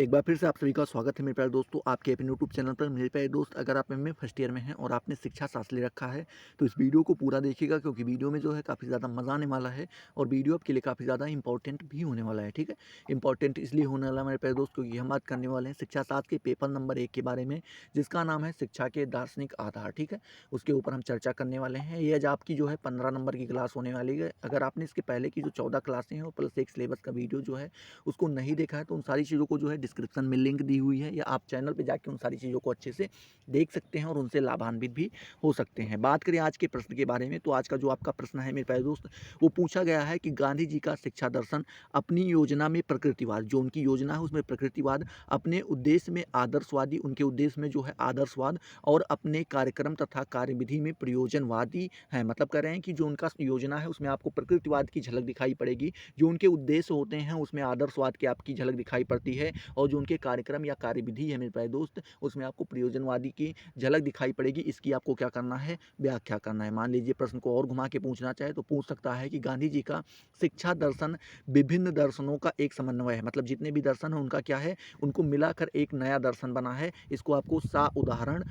एक बार फिर से आप सभी का स्वागत है मेरे प्यारे दोस्तों आपके अपने यूट्यूब चैनल पर। मेरे प्यारे दोस्त, अगर आप एमए फर्स्ट ईयर में हैं और आपने शिक्षा शास्त्र ले रखा है तो इस वीडियो को पूरा देखिएगा, क्योंकि वीडियो में जो है काफ़ी ज़्यादा मज़ा आने वाला है और वीडियो आपके लिए काफ़ी ज़्यादा इंपॉर्टेंट भी होने वाला है। ठीक है, इंपॉर्टेंट इसलिए होने वाला है मेरे प्यारे दोस्त, क्योंकि हम बात करने वाले हैं शिक्षा शास्त्र के पेपर नंबर 1 के बारे में, जिसका नाम है शिक्षा के दार्शनिक आधार। ठीक है, उसके ऊपर हम चर्चा करने वाले हैं। ये आज आपकी जो है 15 नंबर की क्लास होने वाली है। अगर आपने इसके पहले की जो 14 क्लासें हैं और प्लस एक सिलेबस का वीडियो जो है उसको नहीं देखा है, तो उन सारी चीज़ों को जो है डिस्क्रिप्शन में लिंक दी हुई है, या आप चैनल पे जाके उन सारी चीज़ों को अच्छे से देख सकते हैं और उनसे लाभान्वित भी हो सकते हैं। बात करें आज के प्रश्न के बारे में, तो आज का जो आपका प्रश्न है मेरे प्यारे दोस्त, वो पूछा गया है कि गांधी जी का शिक्षा दर्शन अपनी योजना में प्रकृतिवाद, जो उनकी योजना है उसमें प्रकृतिवाद, अपने उद्देश्य में आदर्शवादी, उनके उद्देश्य में जो है आदर्शवाद, और अपने कार्यक्रम तथा कार्यविधि में प्रयोजनवादी है। मतलब कह रहे हैं कि जो उनका योजना है उसमें आपको प्रकृतिवाद की झलक दिखाई पड़ेगी, जो उनके उद्देश्य होते हैं उसमें आदर्शवाद की आपकी झलक दिखाई पड़ती है, और जो उनके कार्यक्रम या कार्यविधि है मेरे प्यारे दोस्त, उसमें आपको प्रयोजनवादी की झलक दिखाई पड़ेगी। इसकी आपको क्या करना है, व्याख्या करना है। मान लीजिए प्रश्न को और घुमा के पूछना चाहे तो पूछ सकता है कि गांधी जी का शिक्षा दर्शन विभिन्न दर्शनों का एक समन्वय है। मतलब जितने भी दर्शन है उनका क्या है, उनको मिलाकर एक नया दर्शन बना है। इसको आपको सा उदाहरण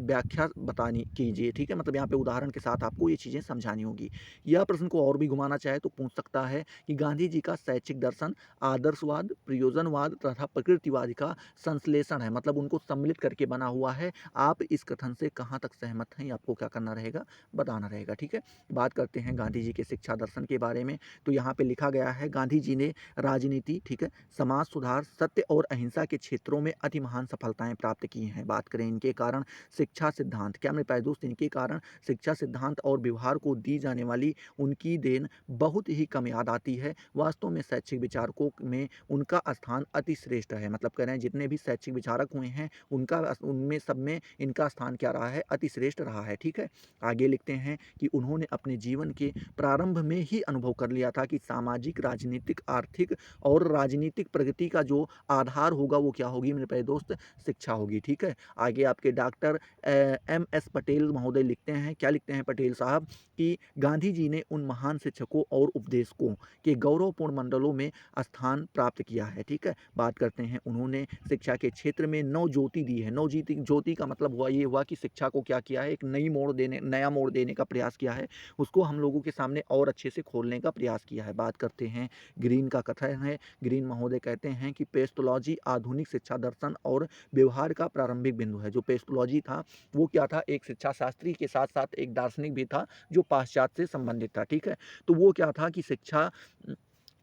व्याख्या बतानी कीजिए। ठीक है, मतलब यहाँ पे उदाहरण के साथ आपको ये चीज़ें समझानी होगी। यह प्रश्न को और भी घुमाना चाहे तो पूछ सकता है कि गांधी जी का शैक्षिक दर्शन आदर्शवाद, प्रयोजनवाद तथा प्रकृतिवाद का संश्लेषण है। मतलब उनको सम्मिलित करके बना हुआ है। आप इस कथन से कहाँ तक सहमत हैं, ये आपको क्या करना रहेगा, बताना रहेगा। ठीक है, बात करते हैं गांधी जी के शिक्षा दर्शन के बारे में। तो यहाँ पे लिखा गया है, गांधी जी ने राजनीति, ठीक है, समाज सुधार, सत्य और अहिंसा के क्षेत्रों में अति महान सफलताएं प्राप्त की हैं। बात करें इनके कारण शिक्षा सिद्धांत, क्या मेरे प्यारे दोस्त, इनके कारण शिक्षा सिद्धांत और व्यवहार को दी जाने वाली उनकी देन बहुत ही कम याद आती है। वास्तव में शैक्षिक विचारकों में उनका स्थान अति श्रेष्ठ है। मतलब कह रहे हैं जितने भी शैक्षिक विचारक हुए हैं उनका उनमें सब में इनका स्थान क्या रहा है, अति श्रेष्ठ रहा है। ठीक है, आगे लिखते हैं कि उन्होंने अपने जीवन के प्रारंभ में ही अनुभव कर लिया था कि सामाजिक, राजनीतिक, आर्थिक और राजनीतिक प्रगति का जो आधार होगा वो क्या होगी मेरे प्यारे दोस्त, शिक्षा होगी। ठीक है, आगे आपके डॉक्टर एम एस पटेल महोदय लिखते हैं, क्या लिखते हैं पटेल साहब, कि गांधी जी ने उन महान शिक्षकों और उपदेशकों के गौरवपूर्ण मंडलों में स्थान प्राप्त किया है। ठीक है, बात करते हैं उन्होंने शिक्षा के क्षेत्र में नव ज्योति दी है। नव ज्योति ज्योति का मतलब हुआ ये हुआ कि शिक्षा को क्या किया है, एक नया मोड़ देने का प्रयास किया है, उसको हम लोगों के सामने और अच्छे से खोलने का प्रयास किया है। बात करते हैं ग्रीन का कथन है, ग्रीन महोदय कहते हैं कि पेस्टोलॉजी आधुनिक शिक्षा दर्शन और व्यवहार का प्रारंभिक बिंदु है। जो पेस्टोलॉजी था वो क्या था, एक शिक्षा शास्त्री के साथ साथ एक दार्शनिक भी था जो पाश्चात्य से संबंधित था। ठीक है, तो वो क्या था कि शिक्षा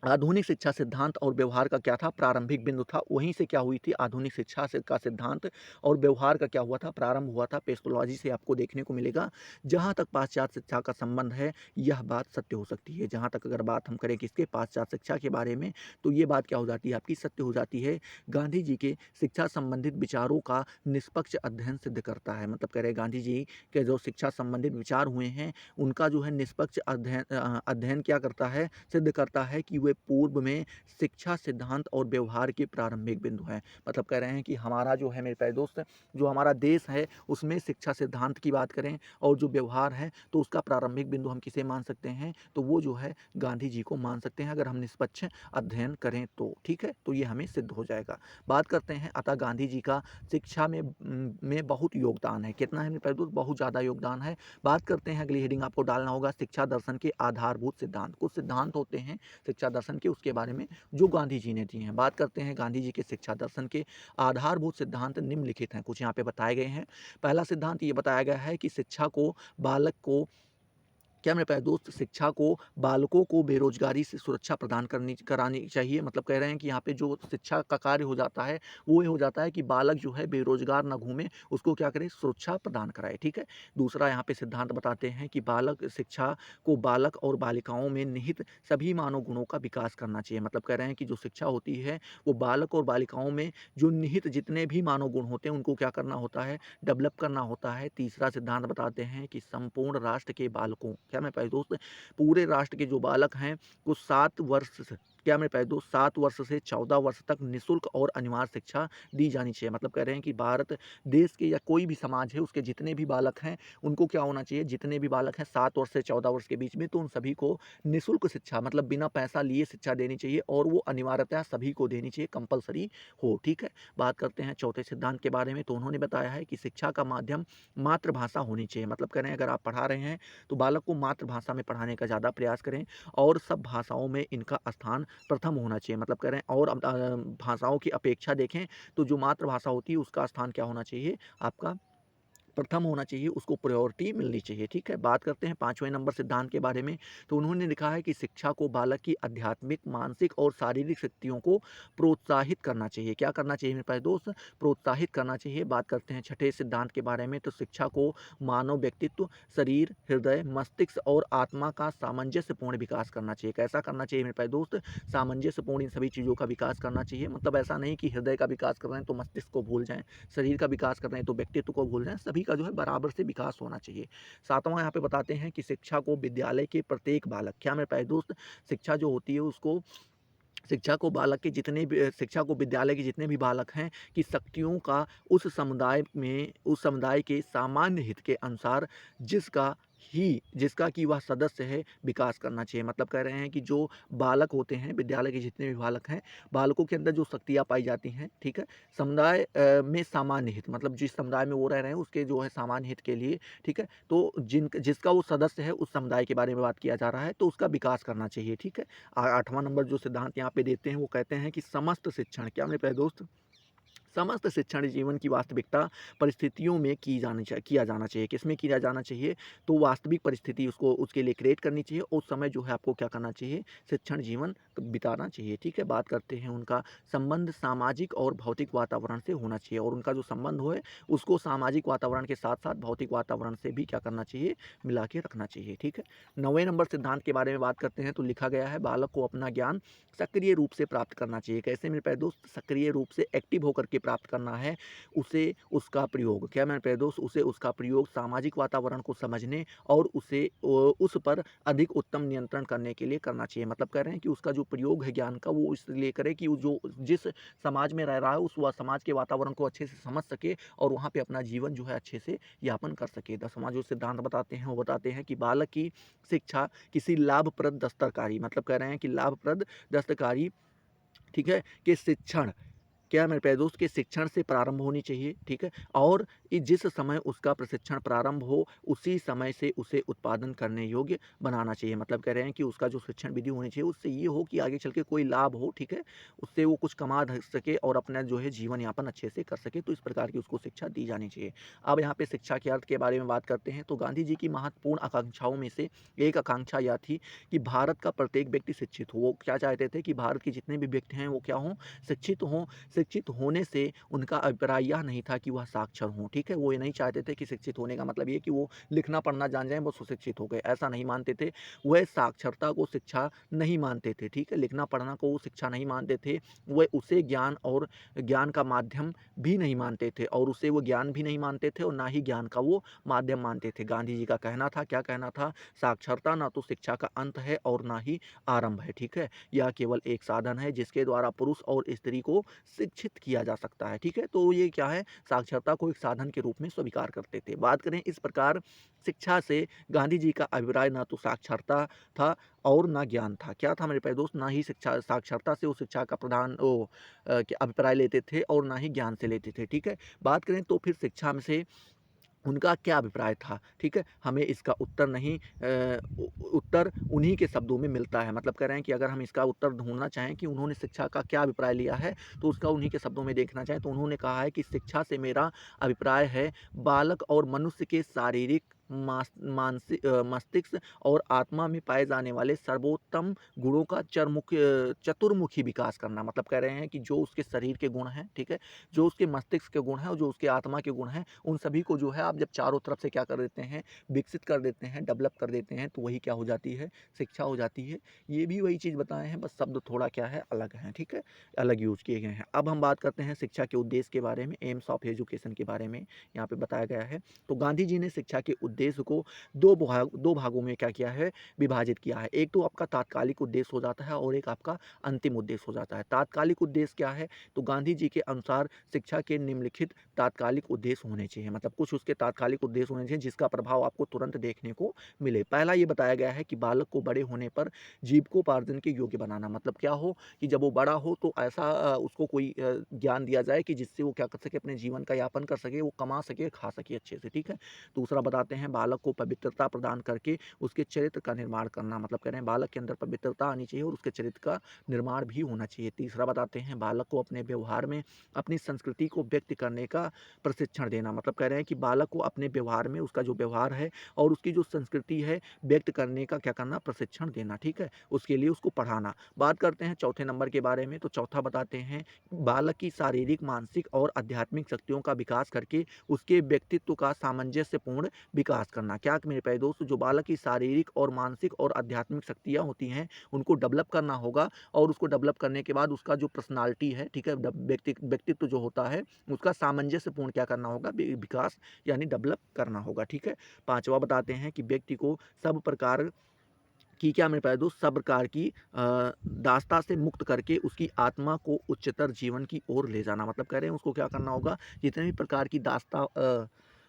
आधुनिक शिक्षा सिद्धांत और व्यवहार का क्या था, प्रारंभिक बिंदु था। वहीं से क्या हुई थी, आधुनिक शिक्षा का सिद्धांत और व्यवहार का क्या हुआ था, प्रारंभ हुआ था। पेस्टोलॉजी से आपको देखने को मिलेगा। जहाँ तक पाश्चात्य शिक्षा का संबंध है यह बात सत्य हो सकती है। जहाँ तक अगर बात हम करें किसके, पाश्चात्य शिक्षा के बारे में, तो ये बात क्या हो जाती है, आपकी सत्य हो जाती है। गांधी जी के शिक्षा संबंधित विचारों का निष्पक्ष अध्ययन सिद्ध करता है। मतलब कह रहे गांधी जी के जो शिक्षा संबंधित विचार हुए हैं उनका जो है निष्पक्ष अध्ययन क्या करता है, सिद्ध करता है कि वे पूर्व में शिक्षा सिद्धांत और व्यवहार के प्रारंभिक बिंदु हैं। मतलब कह रहे हैं कि हमारा जो है मेरे प्यारे दोस्त, जो हमारा देश है उसमें शिक्षा सिद्धांत की बात करें और जो व्यवहार है तो उसका प्रारंभिक बिंदु हम किसे मान सकते हैं, तो वो जो है गांधी जी को मान सकते हैं, अगर हम निष्पक्ष अध्ययन करें तो। ठीक है, तो ये हमें सिद्ध हो जाएगा। बात करते हैं, अतः गांधी जी का शिक्षा में बहुत योगदान है। कितना है मेरे प्यारे दोस्त, बहुत ज़्यादा योगदान है। बात करते हैं, अगली हेडिंग आपको डालना होगा, शिक्षा दर्शन के आधारभूत सिद्धांत। कुछ सिद्धांत होते हैं शिक्षा दर्शन के, उसके बारे में जो गांधी जी ने दिए हैं। बात करते हैं गांधी जी के शिक्षा दर्शन के आधारभूत सिद्धांत निम्नलिखित हैं, कुछ यहाँ पे बताए गए हैं। पहला सिद्धांत ये बताया गया है कि शिक्षा को बालक को, क्या मेरे प्यारे दोस्त, शिक्षा को बालकों को बेरोजगारी से सुरक्षा प्रदान करानी चाहिए। मतलब कह रहे हैं कि यहाँ पे जो शिक्षा का कार्य हो जाता है वो ये हो जाता है कि बालक जो है बेरोजगार ना घूमे, उसको क्या करे, सुरक्षा प्रदान कराए। ठीक है, दूसरा यहाँ पे सिद्धांत बताते हैं कि बालक शिक्षा को बालक और बालिकाओं में निहित सभी मानव गुणों का विकास करना चाहिए। मतलब कह रहे हैं कि जो शिक्षा होती है वो बालक और बालिकाओं में जो निहित जितने भी मानव गुण होते हैं उनको क्या करना होता है, डेवलप करना होता है। तीसरा सिद्धांत बताते हैं कि संपूर्ण राष्ट्र के बालकों, क्या मैं भाई दोस्त, पूरे राष्ट्र के जो बालक हैं वो 7 वर्ष क्या मेरे प्यारे दोस्त 7 वर्ष से 14 वर्ष तक निःशुल्क और अनिवार्य शिक्षा दी जानी चाहिए। मतलब कह रहे हैं कि भारत देश के या कोई भी समाज है उसके जितने भी बालक हैं उनको क्या होना चाहिए, जितने भी बालक हैं 7 वर्ष से 14 वर्ष के बीच में, तो उन सभी को निःशुल्क शिक्षा मतलब बिना पैसा लिए शिक्षा देनी चाहिए और वो अनिवार्यतः सभी को देनी चाहिए, कंपल्सरी हो। ठीक है। बात करते हैं चौथे सिद्धांत के बारे में, तो उन्होंने बताया है कि शिक्षा का माध्यम मातृभाषा होनी चाहिए। मतलब कह रहे हैं अगर आप पढ़ा रहे हैं तो बालक को मातृभाषा में पढ़ाने का ज़्यादा प्रयास करें और सब भाषाओं में इनका स्थान प्रथम होना चाहिए। मतलब कह रहे हैं और भाषाओं की अपेक्षा देखें तो जो मातृभाषा होती है उसका स्थान क्या होना चाहिए, आपका प्रथम होना चाहिए, उसको प्रायोरिटी मिलनी चाहिए। ठीक है। बात करते हैं 5वें नंबर सिद्धांत के बारे में, तो उन्होंने लिखा है कि शिक्षा को बालक की आध्यात्मिक, मानसिक और शारीरिक शक्तियों को प्रोत्साहित करना चाहिए। क्या करना चाहिए मेरे पास दोस्त? प्रोत्साहित करना चाहिए। बात करते हैं छठे सिद्धांत के बारे में, तो शिक्षा को मानव व्यक्तित्व, शरीर, हृदय, मस्तिष्क और आत्मा का सामंजस्यपूर्ण विकास करना चाहिए। कैसा करना चाहिए मेरे पास दोस्त? सामंजस्यपूर्ण इन सभी चीज़ों का विकास करना चाहिए। मतलब ऐसा नहीं कि हृदय का विकास कर रहे हैं तो मस्तिष्क को भूल जाएँ, शरीर का विकास कर रहे हैं तो व्यक्तित्व को भूल जाएँ, सभी का जो है बराबर से विकास होना चाहिए। 7वां यहाँ पे बताते हैं कि शिक्षा को विद्यालय के प्रत्येक बालक, क्या मेरे प्यारे दोस्त, शिक्षा जो होती है उसको, शिक्षा को बालक के जितने भी शिक्षा को विद्यालय के जितने भी बालक हैं कि शक्तियों का उस समुदाय में, उस समुदाय के सामान्य हित के अनुसार जिसका कि वह सदस्य है, विकास करना चाहिए। मतलब कह रहे हैं कि जो बालक होते हैं, विद्यालय के जितने भी बालक हैं, बालकों के अंदर जो शक्तियाँ पाई जाती हैं, ठीक है? समुदाय में सामान्य हित, मतलब जिस समुदाय में वो रह रहे हैं उसके जो है सामान्य हित के लिए, ठीक है? तो जिसका वो सदस्य है उस समुदाय के बारे में बात किया जा रहा है, तो उसका विकास करना चाहिए, ठीक है? 8वां नंबर जो सिद्धांत यहाँ पे देते हैं वो कहते हैं कि समस्त शिक्षण, क्या मेरे प्यारे दोस्त, समस्त शिक्षण जीवन की वास्तविकता परिस्थितियों में किया जाना चाहिए। किसमें किया जाना चाहिए? तो वास्तविक परिस्थिति उसको उसके लिए क्रिएट करनी चाहिए। उस समय जो है आपको क्या करना चाहिए? शिक्षण जीवन बिताना चाहिए। ठीक है। बात करते हैं उनका संबंध सामाजिक और भौतिक वातावरण से होना चाहिए और उनका जो संबंध हो है उसको सामाजिक वातावरण के साथ साथ भौतिक वातावरण से भी क्या करना चाहिए? मिला के रखना चाहिए। ठीक है। 9वें नंबर सिद्धांत के बारे में बात करते हैं, तो लिखा गया है बालक को अपना ज्ञान सक्रिय रूप से प्राप्त करना चाहिए। कैसे मेरे प्यारे दोस्त? सक्रिय रूप से एक्टिव होकर के प्राप्त करना है। उसे उसका प्रयोग, क्या मेरे प्यारे दोस्त? उसे उसका प्रयोग सामाजिक वातावरण को समझने और उस पर अधिक उत्तम नियंत्रण करने के लिए करना चाहिए। मतलब कह रहे हैं कि उसका जो प्रयोग है ज्ञान का वो इसलिए करे कि वो जो जिस समाज में रह रहा है उस समाज के वातावरण को अच्छे से समझ सके और वहाँ पे अपना जीवन जो है अच्छे से यापन कर सके। 10वां जो सिद्धांत बताते हैं वो बताते हैं कि बालक की शिक्षा किसी लाभप्रद दस्तकारी, मतलब कह रहे हैं कि लाभप्रद दस्तकारी, ठीक है, के शिक्षण, क्या मेरे प्यारे दोस्त, के शिक्षण से प्रारंभ होनी चाहिए। ठीक है। और जिस समय उसका प्रशिक्षण प्रारंभ हो उसी समय से उसे उत्पादन करने योग्य बनाना चाहिए। मतलब कह रहे हैं कि उसका जो शिक्षण विधि होनी चाहिए उससे ये हो कि आगे चल के कोई लाभ हो, ठीक है, उससे वो कुछ कमा सके और अपना जो है जीवन यापन अच्छे से कर सके, तो इस प्रकार की उसको शिक्षा दी जानी चाहिए। अब यहाँ पे शिक्षा के अर्थ के बारे में बात करते हैं, तो गांधी जी की महत्वपूर्ण आकांक्षाओं में से एक आकांक्षा यह थी कि भारत का प्रत्येक व्यक्ति शिक्षित हो। वो क्या चाहते थे कि भारत के जितने भी व्यक्ति हैं वो क्या हों? शिक्षित हों। शिक्षित होने से उनका अभिप्राय यह नहीं था कि वह साक्षर हों, ठीक है? वो ये नहीं चाहते थे कि शिक्षित होने का मतलब ये कि वो लिखना पढ़ना जान जाएँ, बस वो शिक्षित हो गए, ऐसा नहीं मानते थे। वह साक्षरता को शिक्षा नहीं मानते थे, ठीक है? लिखना पढ़ना को वो शिक्षा नहीं मानते थे। वह उसे ज्ञान और ज्ञान का माध्यम भी नहीं मानते थे और उसे वो ज्ञान भी नहीं मानते थे और ना ही ज्ञान का वो माध्यम मानते थे। गांधी जी का कहना था, क्या कहना था? साक्षरता ना तो शिक्षा का अंत है और ना ही आरंभ है, ठीक है? यह केवल एक साधन है जिसके द्वारा पुरुष और स्त्री को शिक्षित किया जा सकता है, ठीक है? तो ये क्या है? साक्षरता को एक साधन के रूप में स्वीकार करते थे। बात करें इस प्रकार शिक्षा से गांधी जी का अभिप्राय ना तो साक्षरता था और ना ज्ञान था। क्या था मेरे प्यारे दोस्त? ना ही शिक्षा, साक्षरता से वो शिक्षा का क्या अभिप्राय लेते थे और ना ही ज्ञान से लेते थे, ठीक है? बात करें तो फिर शिक्षा में से उनका क्या अभिप्राय था, ठीक है? हमें इसका उत्तर नहीं उत्तर उन्हीं के शब्दों में मिलता है। मतलब कह रहे हैं कि अगर हम इसका उत्तर ढूँढना चाहें कि उन्होंने शिक्षा का क्या अभिप्राय लिया है, तो उसका उन्हीं के शब्दों में देखना चाहें तो उन्होंने कहा है कि शिक्षा से मेरा अभिप्राय है बालक और मनुष्य के शारीरिक, मस्तिष्क और आत्मा में पाए जाने वाले सर्वोत्तम गुणों का चतुर्मुखी विकास करना। मतलब कह रहे हैं कि जो उसके शरीर के गुण हैं, ठीक है? जो उसके मस्तिष्क के गुण हैं और जो उसके आत्मा के गुण हैं, उन सभी को जो है आप जब चारों तरफ से क्या कर देते हैं? विकसित कर देते हैं, डेवलप कर देते हैं, तो वही क्या हो जाती है? शिक्षा हो जाती है। ये भी वही चीज़ बताए हैं, बस शब्द थोड़ा क्या है? अलग हैं, ठीक है? अलग यूज़ किए गए हैं। अब हम बात करते हैं शिक्षा के उद्देश्य के बारे में, एम्स ऑफ एजुकेशन के बारे में यहाँ पे बताया गया है। तो गांधी जी ने शिक्षा के उद्देश्य को 2 भागों में क्या किया है, विभाजित किया है। एक तो आपका तात्कालिक उद्देश्य हो जाता है और एक आपका अंतिम उद्देश्य हो जाता है। तात्कालिक उद्देश्य क्या है? तो गांधी जी के अनुसार शिक्षा के निम्नलिखित तात्कालिक उद्देश्य होने चाहिए, मतलब कुछ उसके तात्कालिक उद्देश्य होने चाहिए जिसका प्रभाव आपको तुरंत देखने को मिले। पहला ये बताया गया है कि बालक को बड़े होने पर जीविकोपार्जन के योग्य बनाना, मतलब क्या हो कि जब वो बड़ा हो तो ऐसा उसको कोई ज्ञान दिया जाए कि जिससे वो क्या कर सके, अपने जीवन का यापन कर सके, वो कमा सके, खा सके अच्छे से, ठीक है। दूसरा बताते हैं बालक को पवित्रता प्रदान करके उसके चरित्र का निर्माण करना, मतलब कह रहे हैं बालक के अंदर पवित्रता आनी चाहिए और उसके चरित्र का निर्माण भी होना चाहिए। तीसरा बताते हैं बालक को अपने व्यवहार में अपनी संस्कृति को व्यक्त करने का प्रशिक्षण देना, मतलब कह रहे हैं कि बालक को अपने व्यवहार में उसका जो व्यवहार है और उसकी जो संस्कृति है व्यक्त करने का क्या करना, प्रशिक्षण देना, ठीक है। उसके लिए उसको पढ़ाना। बात करते हैं चौथे नंबर के बारे में, तो चौथा बताते हैं बालक की शारीरिक, मानसिक और आध्यात्मिक शक्तियों का विकास करके उसके व्यक्तित्व का सामंजस्यपूर्ण विकास करना। क्या मेरे प्यारे दोस्त, जो बालक की शारीरिक और मानसिक और आध्यात्मिक शक्तियाँ होती हैं उनको डेवलप करना होगा और उसको डेवलप करने के बाद उसका जो पर्सनालिटी है, ठीक है, व्यक्तित्व जो होता है उसका सामंजस्यपूर्ण क्या करना होगा, विकास यानी डेवलप करना होगा, ठीक है। पांचवा बताते हैं कि व्यक्ति को सब प्रकार कि क्या मेरे प्यारे दोस्त, सब प्रकार की दासता से मुक्त करके उसकी आत्मा को उच्चतर जीवन की ओर ले जाना, मतलब कह रहे हैं उसको क्या करना होगा, जितने भी प्रकार की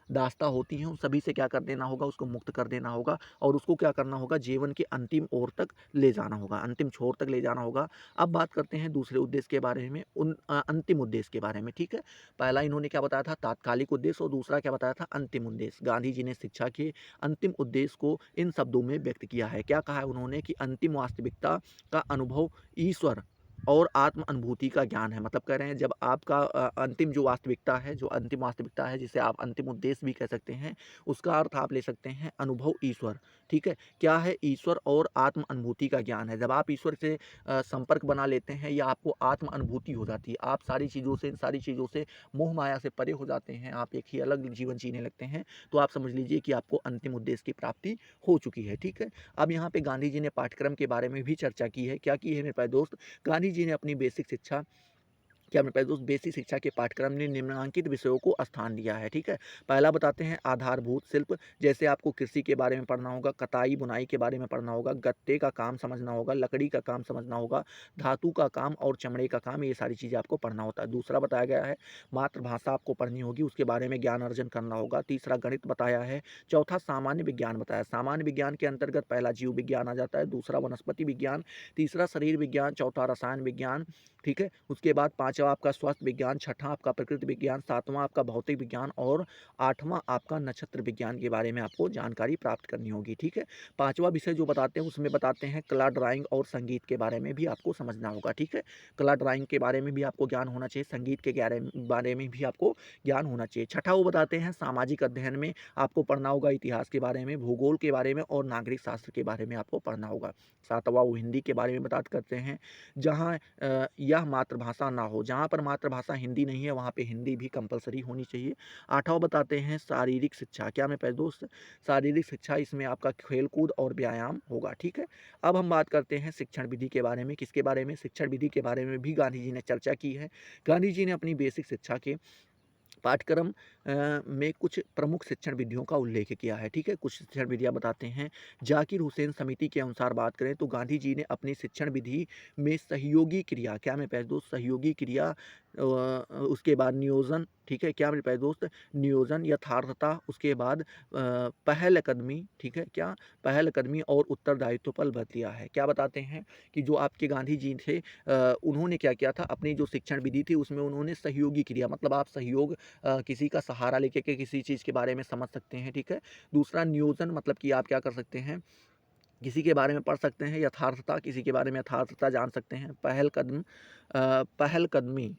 दास्ता होती हैं उन सभी से क्या कर देना होगा, उसको मुक्त कर देना होगा और उसको क्या करना होगा, जीवन के अंतिम ओर तक ले जाना होगा, अंतिम छोर तक ले जाना होगा। अब बात करते हैं दूसरे उद्देश्य के बारे में, उन अंतिम उद्देश्य के बारे में, ठीक है। पहला इन्होंने क्या बताया था, तात्कालिक उद्देश्य, और दूसरा क्या बताया था, अंतिम उद्देश्य। गांधी जी ने शिक्षा के अंतिम उद्देश्य को इन शब्दों में व्यक्त किया है। क्या कहा है उन्होंने कि अंतिम वास्तविकता का अनुभव ईश्वर और आत्म अनुभूति का ज्ञान है, मतलब कह रहे हैं जब आपका अंतिम जो वास्तविकता है, जो अंतिम वास्तविकता है जिसे आप अंतिम उद्देश्य भी कह सकते हैं, उसका अर्थ आप ले सकते हैं अनुभव ईश्वर, ठीक है। क्या है, ईश्वर और आत्म अनुभूति का ज्ञान है। जब आप ईश्वर से संपर्क बना लेते हैं या आपको आत्म अनुभूति हो जाती है, आप सारी चीज़ों से, इन सारी चीज़ों से, मोह माया से परे हो जाते हैं, आप एक ही अलग जीवन जीने लगते हैं, तो आप समझ लीजिए कि आपको अंतिम उद्देश्य की प्राप्ति हो चुकी है, ठीक है। अब यहाँ पे गांधी जी ने पाठ्यक्रम के बारे में भी चर्चा की है। क्या की है मेरे प्यारे दोस्त, गांधी जी ने अपनी बेसिक शिक्षा, क्या मेरे प्यारे दोस्त, बेसिक शिक्षा के पाठ्यक्रम ने निम्नलिखित विषयों को स्थान दिया है, ठीक है। पहला बताते हैं आधारभूत शिल्प, जैसे आपको कृषि के बारे में पढ़ना होगा, कताई बुनाई के बारे में पढ़ना होगा, गत्ते का काम समझना होगा, लकड़ी का काम समझना होगा, धातु का काम और चमड़े का काम, ये सारी चीज़ें आपको पढ़ना होता है। दूसरा बताया गया है मातृभाषा आपको पढ़नी होगी, उसके बारे में ज्ञान अर्जन करना होगा। तीसरा गणित बताया है। चौथा सामान्य विज्ञान बताया। सामान्य विज्ञान के अंतर्गत पहला जीव विज्ञान आ जाता है, दूसरा वनस्पति विज्ञान, तीसरा शरीर विज्ञान, चौथा रसायन विज्ञान, ठीक है। उसके बाद पाँचवा आपका स्वास्थ्य विज्ञान, छठा आपका प्रकृति विज्ञान, सातवां आपका भौतिक विज्ञान और आठवां आपका नक्षत्र विज्ञान के बारे में आपको जानकारी प्राप्त करनी होगी, ठीक है। पांचवा विषय जो बताते हैं उसमें बताते हैं कला, ड्राइंग और संगीत के बारे में भी आपको समझना होगा, ठीक है। कला, ड्राइंग के बारे में भी आपको ज्ञान होना चाहिए, संगीत के बारे में भी आपको ज्ञान होना चाहिए। छठा वो बताते हैं सामाजिक अध्ययन में आपको पढ़ना होगा, इतिहास के बारे में, भूगोल के बारे में और नागरिक शास्त्र के बारे में आपको पढ़ना होगा। सातवां वो हिंदी के बारे में बात करते हैं, जहाँ यह मातृभाषा ना हो, जहाँ पर मातृभाषा हिंदी नहीं है वहाँ पे हिंदी भी कंपलसरी होनी चाहिए। आठवां बताते हैं शारीरिक शिक्षा। क्या मेरे प्यारे दोस्त, शारीरिक शिक्षा, इसमें आपका खेल-कूद और व्यायाम होगा, ठीक है। अब हम बात करते हैं शिक्षण विधि के बारे में। किसके बारे में? शिक्षण विधि के बारे में भी गांधी जी ने चर्चा की है। गांधी जी ने अपनी बेसिक शिक्षा के पाठ्यक्रम में कुछ प्रमुख शिक्षण विधियों का उल्लेख किया है, ठीक है। कुछ शिक्षण विधियाँ बताते हैं। जाकिर हुसैन समिति के अनुसार बात करें तो गांधी जी ने अपनी शिक्षण विधि में सहयोगी क्रिया, क्या मेरे प्यारे दोस्त, सहयोगी क्रिया, उसके बाद नियोजन, ठीक है। क्या मेरे प्यारे दोस्त, नियोजन, यथार्थता, उसके बाद पहल कदमी, ठीक है, क्या, पहल कदमी और उत्तरदायित्व पर बल दिया है। क्या बताते हैं कि जो आपके गांधी जी थे, उन्होंने क्या किया था, अपनी जो शिक्षण विधि थी उसमें उन्होंने सहयोगी क्रिया, मतलब आप सहयोग, किसी का सहारा लेके के किसी चीज़ के बारे में समझ सकते हैं, ठीक है। दूसरा नियोजन, मतलब कि आप क्या कर सकते हैं, किसी के बारे में पढ़ सकते हैं। यथार्थता, किसी के बारे में यथार्थता जान सकते हैं। पहलकदमी,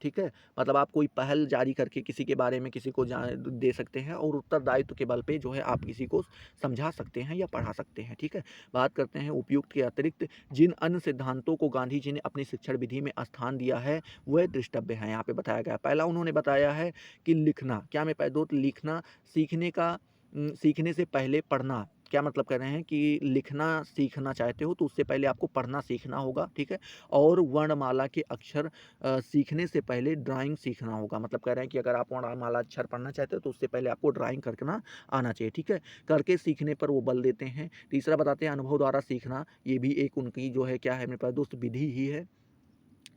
ठीक है, मतलब आप कोई पहल जारी करके किसी के बारे में किसी को दे सकते हैं और उत्तरदायित्व के बल पे जो है आप किसी को समझा सकते हैं या पढ़ा सकते हैं, ठीक है। बात करते हैं उपयुक्त के अतिरिक्त जिन अन्य सिद्धांतों को गांधी जी ने अपनी शिक्षण विधि में स्थान दिया है वह दृष्टव्य है। यहाँ पे बताया गया, पहला उन्होंने बताया है कि लिखना, क्या मैं पहले दो, लिखना सीखने का, सीखने से पहले पढ़ना क्या मतलब कह रहे हैं कि लिखना सीखना चाहते हो तो उससे पहले आपको पढ़ना सीखना होगा, ठीक है? और वर्णमाला के अक्षर सीखने से पहले ड्राइंग सीखना होगा। मतलब कह रहे हैं कि अगर आप वर्णमाला अक्षर पढ़ना चाहते हो तो उससे पहले आपको ड्राइंग करना आना चाहिए, ठीक है? करके सीखने पर वो बल देते हैं। तीसरा बताते हैं अनुभव द्वारा सीखना, ये भी एक उनकी जो है क्या है मेरे पास दोस्त विधि ही है।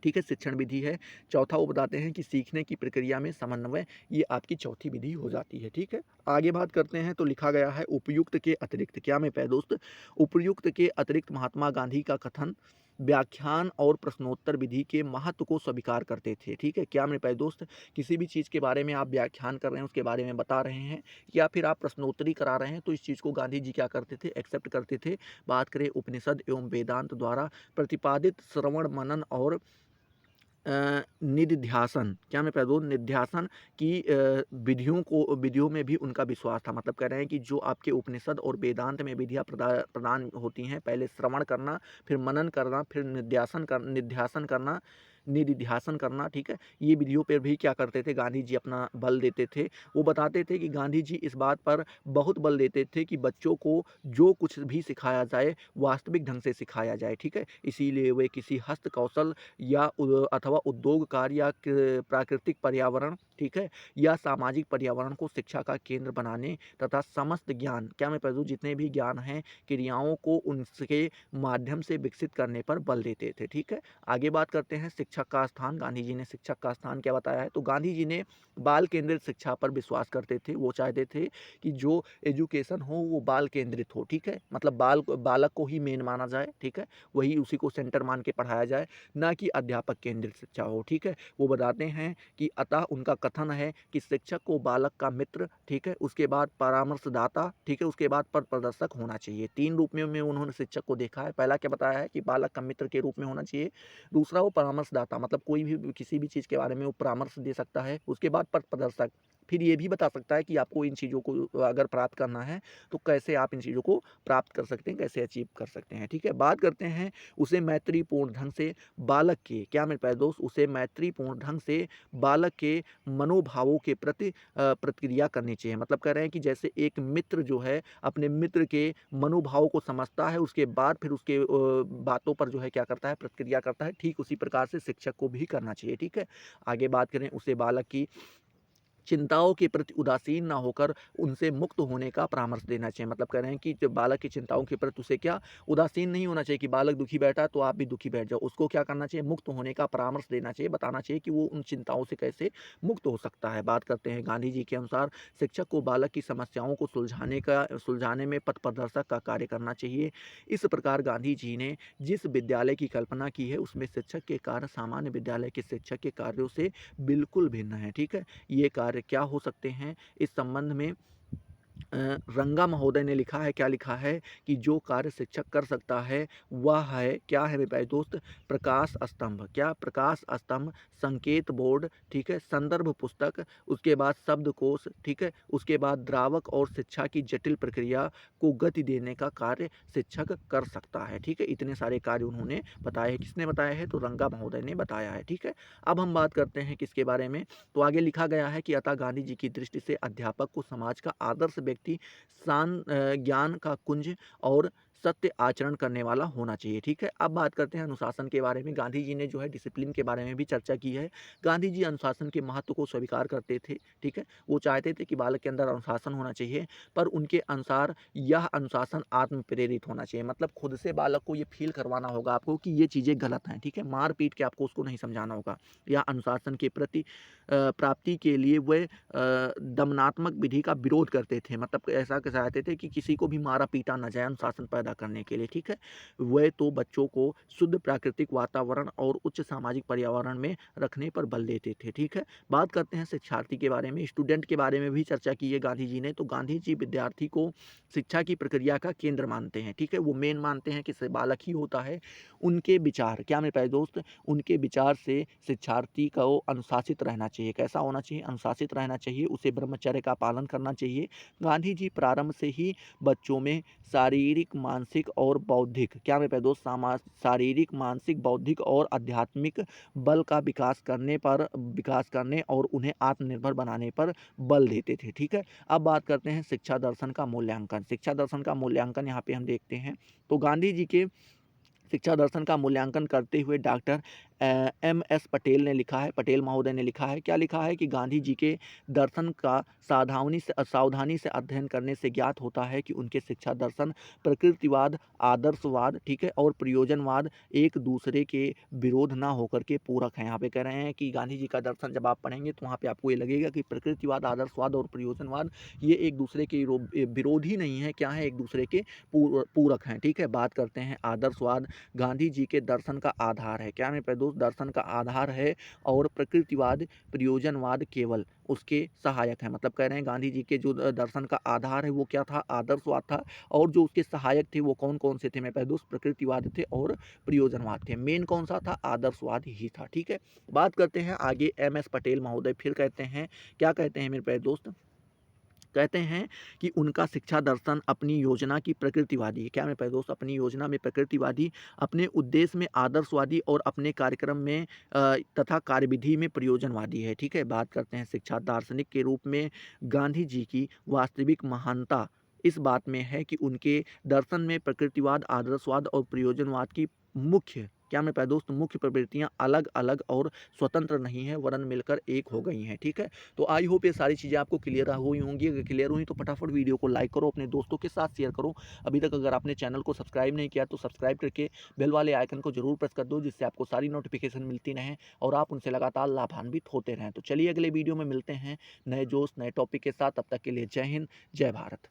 ठीक है, शिक्षण विधि है। चौथा वो बताते हैं कि सीखने की प्रक्रिया में समन्वय, ये आपकी चौथी विधि हो जाती है, ठीक है। आगे बात करते हैं तो लिखा गया है उपयुक्त के अतिरिक्त, क्या मेरे प्यारे दोस्त, उपयुक्त के अतिरिक्त महात्मा गांधी का कथन व्याख्यान और प्रश्नोत्तर विधि के महत्व को स्वीकार करते थे, ठीक है। क्या मेरे प्यारे दोस्त, किसी भी चीज़ के बारे में आप व्याख्यान कर रहे हैं, उसके बारे में बता रहे हैं या फिर आप प्रश्नोत्तरी करा रहे हैं, तो इस चीज़ को गांधी जी क्या करते थे, एक्सेप्ट करते थे। बात करें उपनिषद एवं वेदांत द्वारा प्रतिपादित श्रवण मनन और निधिध्यासन, क्या मैं कह दूँ निध्यासन की विधियों में भी उनका विश्वास था। मतलब कह रहे हैं कि जो आपके उपनिषद और वेदांत में विधियाँ प्रदान होती हैं, पहले श्रवण करना, फिर मनन करना, फिर निध्यासन करना, निधिध्यासन करना, ठीक है? ये विधियों पर भी क्या करते थे, गांधी जी अपना बल देते थे। वो बताते थे कि गांधी जी इस बात पर बहुत बल देते थे कि बच्चों को जो कुछ भी सिखाया जाए, वास्तविक ढंग से सिखाया जाए, ठीक है? इसीलिए वे किसी हस्त कौशल या अथवा उद्योग कार्य या प्राकृतिक पर्यावरण, ठीक है, या सामाजिक पर्यावरण को शिक्षा का केंद्र बनाने तथा समस्त ज्ञान, क्या मैं पढ़ूँ, जितने भी ज्ञान हैं क्रियाओं को उनके माध्यम से विकसित करने पर बल देते थे, ठीक है। आगे बात करते हैं शिक्षक का स्थान। गांधी जी ने शिक्षक का स्थान क्या बताया है, तो गांधी जी ने बाल केंद्रित शिक्षा पर विश्वास करते थे। वो चाहते थे कि जो एजुकेशन हो वो बाल केंद्रित हो, ठीक है, मतलब बालक को ही मेन माना जाए, ठीक है, वही उसी को सेंटर मान के पढ़ाया जाए, ना कि अध्यापक केंद्रित शिक्षा हो, ठीक है। वो बताते हैं कि अतः उनका कथन है कि शिक्षक को बालक का मित्र, ठीक है, उसके बाद परामर्शदाता, ठीक है, उसके बाद पथ प्रदर्शक होना चाहिए। 3 रूप में उन्होंने शिक्षक को देखा है। पहला क्या बताया है कि बालक का मित्र के रूप में होना चाहिए, दूसरा वो परामर्शदाता, मतलब कोई भी किसी भी चीज़ के बारे में वो परामर्श दे सकता है, उसके बाद पथ प्रदर्शक, फिर ये भी बता सकता है कि आपको इन चीज़ों को अगर प्राप्त करना है तो कैसे आप इन चीज़ों को प्राप्त कर सकते हैं, कैसे अचीव कर सकते हैं, ठीक है। बात करते हैं उसे मैत्रीपूर्ण ढंग से बालक के, क्या मेरे प्यारे दोस्त, उसे मैत्रीपूर्ण ढंग से बालक के मनोभावों के प्रति प्रतिक्रिया करनी चाहिए। मतलब कह रहे हैं कि जैसे एक मित्र जो है अपने मित्र के मनोभाव को समझता है, उसके बाद फिर उसके बातों पर जो है क्या करता है, प्रतिक्रिया करता है, ठीक उसी प्रकार से शिक्षक को भी करना चाहिए, ठीक है। आगे बात करें उसे बालक की चिंताओं के प्रति उदासीन ना होकर उनसे मुक्त होने का परामर्श देना चाहिए। मतलब कह रहे हैं कि जो बालक की चिंताओं के प्रति उसे क्या उदासीन नहीं होना चाहिए कि बालक दुखी बैठा तो आप भी दुखी बैठ जाओ। उसको क्या करना चाहिए, मुक्त होने का परामर्श देना चाहिए, बताना चाहिए कि वो उन चिंताओं से कैसे मुक्त हो सकता है। बात करते हैं गांधी जी के अनुसार शिक्षक को बालक की समस्याओं को सुलझाने में पथ प्रदर्शक का कार्य करना चाहिए। इस प्रकार गांधी जी ने जिस विद्यालय की कल्पना की है उसमें शिक्षक के कार्य सामान्य विद्यालय के शिक्षक के कार्यों से बिल्कुल भिन्न है, ठीक है। ये कार्य क्या हो सकते हैं, इस संबंध में रंगा महोदय ने लिखा है, क्या लिखा है कि जो कार्य शिक्षक कर सकता है वह है, क्या है मेरे प्यारे दोस्त, प्रकाश स्तंभ, क्या प्रकाश स्तंभ, संकेत बोर्ड, ठीक है, संदर्भ पुस्तक, उसके बाद शब्दकोश, ठीक है, उसके बाद द्रावक और शिक्षा की जटिल प्रक्रिया को गति देने का कार्य शिक्षक कर सकता है, ठीक है। इतने सारे कार्य उन्होंने बताए, किसने बताया है, तो रंगा महोदय ने बताया है, ठीक है। अब हम बात करते हैं किसके बारे में, तो आगे लिखा गया है कि अतः गांधी जी की दृष्टि से अध्यापक को समाज का आदर्श व्यक्ति, ज्ञान का कुंज और सत्य आचरण करने वाला होना चाहिए, ठीक है। अब बात करते हैं अनुशासन के बारे में। गांधी जी ने जो है डिसिप्लिन के बारे में भी चर्चा की है। गांधी जी अनुशासन के महत्व को स्वीकार करते थे, ठीक है। वो चाहते थे कि बालक के अंदर अनुशासन होना चाहिए, पर उनके अनुसार यह अनुशासन आत्म प्रेरित होना चाहिए। मतलब खुद से बालक को ये फील करवाना होगा आपको कि ये चीज़ें गलत हैं, ठीक है। मार पीट के आपको उसको नहीं समझाना होगा। या अनुशासन के प्रति प्राप्ति के लिए वे दमनात्मक विधि का विरोध करते थे। मतलब ऐसा चाहते थे कि किसी को भी मारा पीटा ना जाए अनुशासन पैदा करने के लिए, ठीक है। वे तो बच्चों को शुद्ध प्राकृतिक वातावरण और उच्च सामाजिक पर्यावरण में रखने पर बल देते थे, ठीक है। बात करते हैं शिक्षार्थी के बारे में, स्टूडेंट के बारे में भी चर्चा की है गांधी जी ने। तो गांधी जी विद्यार्थी को शिक्षा की प्रक्रिया का केंद्र मानते हैं, ठीक है। वो मेन मानते हैं कि बालक ही होता है। उनके विचार, क्या मेरे प्यारे दोस्त, उनके विचार से शिक्षार्थी को अनुशासित रहना चाहिए। कैसा होना चाहिए, अनुशासित रहना चाहिए, उसे ब्रह्मचर्य का पालन करना चाहिए। गांधी जी प्रारंभ से ही बच्चों में शारीरिक, मानसिक मानसिक और बौद्धिक, क्या मेरे प्यारे दोस्त, शारीरिक, मानसिक, बौद्धिक और आध्यात्मिक बल का विकास करने और उन्हें आत्मनिर्भर बनाने पर बल देते थे। ठीक है। अब बात करते हैं शिक्षा दर्शन का मूल्यांकन। शिक्षा दर्शन का मूल्यांकन यहाँ पे हम देखते हैं तो गांधी जी के शिक्षा दर्शन का मूल्यांकन करते हुए डॉक्टर एम एस पटेल ने लिखा है, पटेल महोदय ने लिखा है, क्या लिखा है कि गांधी जी के दर्शन का सावधानी से अध्ययन करने से ज्ञात होता है कि उनके शिक्षा दर्शन प्रकृतिवाद, आदर्शवाद, ठीक है, और प्रयोजनवाद एक दूसरे के विरोध ना होकर के पूरक हैं। यहाँ पे कह रहे हैं कि गांधी जी का दर्शन जब आप पढ़ेंगे तो वहाँ पे आपको ये लगेगा कि प्रकृतिवाद, आदर्शवाद और प्रयोजनवाद ये एक दूसरे के विरोधी नहीं है, क्या है, एक दूसरे के पूरक हैं। ठीक है। बात करते हैं आदर्शवाद, गांधी जी के दर्शन का आधार है, क्या मेरे प्यारे दोस्त, दर्शन का आधार है और प्रकृतिवाद, प्रयोजनवाद केवल उसके सहायक है। मतलब कह रहे हैं गांधी जी के जो दर्शन का आधार है वो क्या था, आदर्शवाद था, और जो उसके सहायक थे वो कौन कौन से थे मेरे प्यारे दोस्त, प्रकृतिवाद थे और प्रयोजनवाद थे। मेन कौन सा था, आदर्शवाद ही था। ठीक है। बात करते हैं आगे, एम एस पटेल महोदय फिर कहते हैं, क्या कहते हैं मेरे प्यारे दोस्त, कहते हैं कि उनका शिक्षा दर्शन अपनी योजना की प्रकृतिवादी है, क्या मेरे प्यारे दोस्त, अपनी योजना में प्रकृतिवादी, अपने उद्देश्य में आदर्शवादी और अपने कार्यक्रम में तथा कार्यविधि में प्रयोजनवादी है। ठीक है। बात करते हैं शिक्षा दार्शनिक के रूप में गांधी जी की वास्तविक महानता इस बात में है कि उनके दर्शन में प्रकृतिवाद, आदर्शवाद और प्रयोजनवाद की मुख्य, क्या मेरे प्यारे दोस्त, मुख्य प्रवृत्तियां अलग अलग और स्वतंत्र नहीं है वरन मिलकर एक हो गई हैं। ठीक है। तो आई होप ये सारी चीज़ें आपको क्लियर हुई होंगी। अगर क्लियर हुई तो फटाफट वीडियो को लाइक करो, अपने दोस्तों के साथ शेयर करो। अभी तक अगर आपने चैनल को सब्सक्राइब नहीं किया तो सब्सक्राइब करके बेल वाले आइकन को जरूर प्रेस कर दो, जिससे आपको सारी नोटिफिकेशन मिलती रहें और आप उनसे लगातार लाभान्वित होते रहें। तो चलिए अगले वीडियो में मिलते हैं नए जोश, नए टॉपिक के साथ। तब तक के लिए जय हिंद, जय भारत।